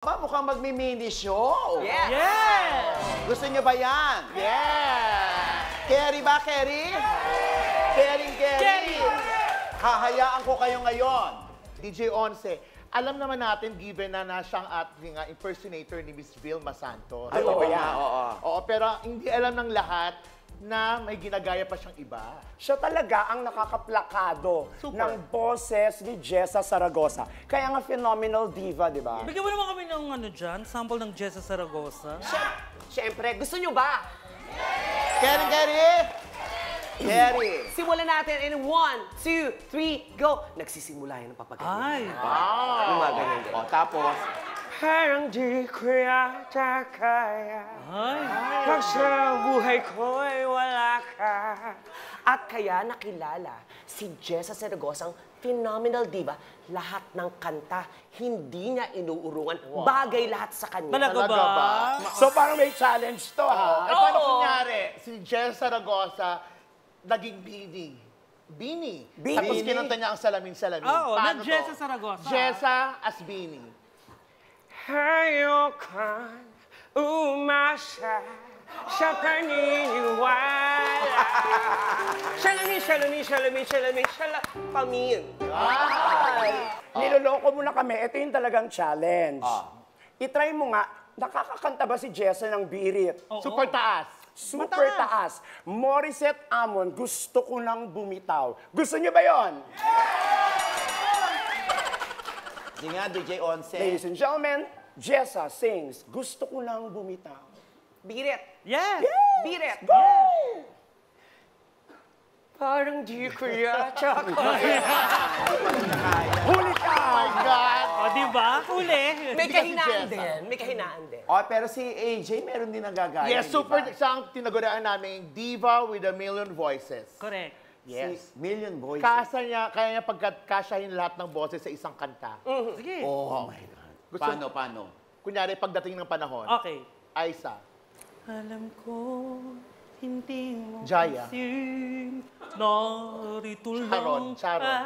Mukhang magmi-mini show. Yeah! Yeah! Gusto niyo ba yan? Yeah! Kerry ba, Kerry? Kerry! Hahayaan ko kayo ngayon. DJ Once, alam naman natin, given na siyang ating impersonator ni Miss Vilma Santos. Ay, oo, Oo, pero hindi alam ng lahat na may ginagaya pa siyang iba. Siya talaga ang nakakaplakado ng boses ni Jessa Saragosa. Kaya nga phenomenal diva, di ba? Bigyan mo naman kami ng dyan, sample ng Jessa Saragosa. Siyempre, gusto nyo ba? Kerry! Simulan natin in 1, 2, 3, go! Nagsisimula yan ng papaganyan. Ay! Yung mga ganyan. O, tapos, Parang di ko yata kaya Ay! pag sa buhay ko'y wala ka. At kaya nakilala si Jessa Saragosang phenomenal diva. Lahat ng kanta, hindi niya inuurungan. Bagay lahat sa kanya. Talaga talaga ba? ba? So parang may challenge to, ha? Ay, paano Oo. kunyari, si Jess Saragosa, naging Beanie. Beanie. Tapos kinanta niya ang salamin-salamin. Oo, Paano nag-Jessa to? Saragosa. Jessa as Beanie. Hayokan umasa sa paniniwala. Shalamin, pamin. Niloloko mo na kami. Ito yung talagang challenge. I-try mo nga, nakakakanta ba si Jessa ng birit? Oo. Super taas. Super taas. Morissette Amon, gusto ko nang bumitaw. Gusto niyo ba yon? Hindi nga, DJ Once. Ladies and gentlemen, Jessa sings, gusto ko nang bumitaw. Birit. Yes! Birit. Go! Parang di ko yata kaya. Huli ka! Oh my God! O, diba? Huli! May Hindi kasi kahinaan Jessa. din. May kahinaan din. Oh, pero si AJ, meron din nagagaya. Diba? Yes, super. Siyang tinagurian namin, Diva with a Million Voices. Correct. Yes. Million voices. Kaya niya pagkasyahin lahat ng boses sa isang kanta. Sige. Oh my God. Gusto, Paano? kunyari, pagdating ng panahon, Okay. Aiza. Alam ko, hindi mo Jaya. kasi narito lang Sharon.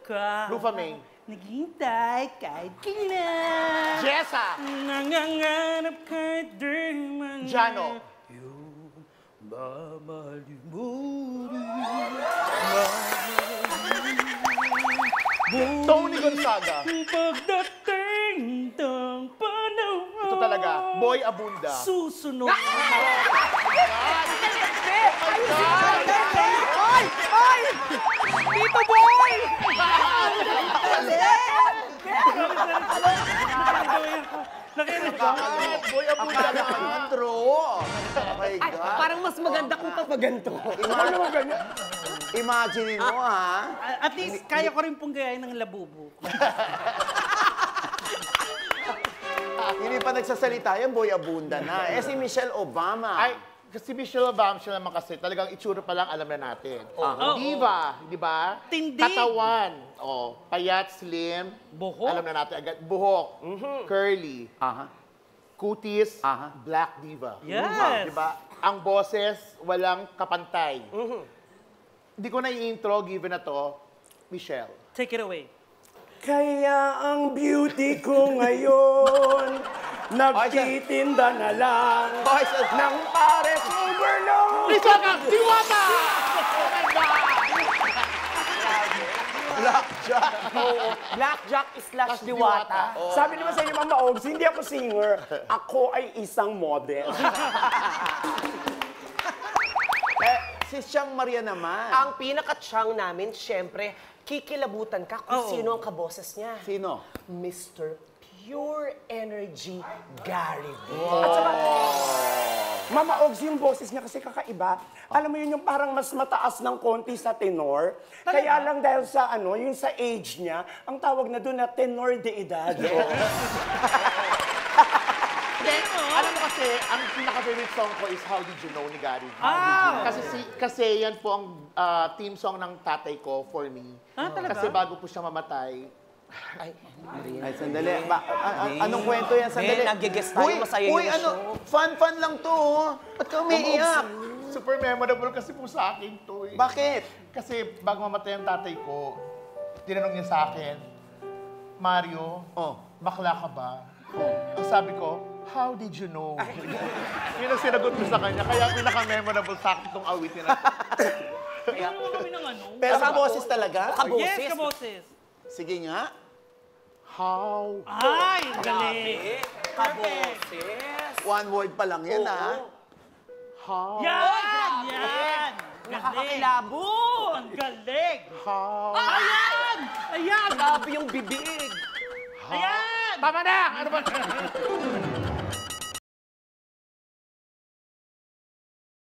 ka. Rufa May. Naghihintay kahit kailan. Jessa. Nangangarap kahit di man. Jano. Yung mamalimutin. Tony Gonzaga. Pagdating ng panahon. Ito talaga, Boy Abunda. Susunod. Ay! Tito Boy! God, Boy Abunda na intro. Oh my Ay, God. parang mas maganda kung papaganto. Ano mo ganyan? Imagine mo, ha? At least, kaya ko rin pong gayahin ng labubo. Hindi pa nagsasalita yan, Boy Abunda na. Eh si Michelle Obama. Ay, kasi Michelle Obama, siya naman kasi, talagang itsura pa lang alam na natin. Diva, di ba? Tindig. Katawan. Payat, slim. Buhok. Alam na natin agad. Buhok. Curly. Aha. Kutis. Aha. Black diva. Yes. Di ba? Ang boses, walang kapantay. Hindi ko na i-intro, given na to, Michelle. Take it away. Kaya ang beauty ko ngayon, nagtitinda na lang ng pares overload. Lisa ka! Diwata! Blackjack. Blackjack slash diwata. Sabi naman sa inyo, Mama Ogs, hindi ako singer. Ako ay isang model. Si Siyang Maria naman. Ang pinaka-chang namin, syempre, kikilabutan ka kung Oo. sino ang kaboses niya. Sino? Mr. Pure Energy Gary V. At saka, Mama Ogs, yung boses niya kasi kakaiba. Alam mo yun, yung parang mas mataas ng konti sa tenor. Kaya lang dahil sa yung sa age niya, ang tawag na doon na tenor de edad. Alam mo kasi, ang pinaka-favorite song ko is How Did You Know ni Gary. Kasi yan po ang theme song ng tatay ko for me. Talaga? Kasi bago po siya mamatay, Ay, sandali. Anong kwento yan? Sandali. nag-guest tayo, masaya yung show. Fun lang to. Ba't ka umiiyak? super memorable kasi po sa akin to eh. Bakit? Kasi bago mamatay ang tatay ko, tinanong niya sa akin, Mario, bakla ka ba? Ang sabi ko, how did you know? Yun ang sinagot ko sa kanya. Kaya pinaka-memorable sa akin itong awitin na ito. Kaya naman kami ng ano. Pero kaboses talaga? Yes, kaboses. Sige nga. How? Ay, galing. Kaboses. One word pa lang yan, ah. How? Yan! Yan! Galing. Nakakakilabo. Ang galing. How? Ayan! Ayan! Grabe yung bibig. Ayan! Tama na! Ano ba?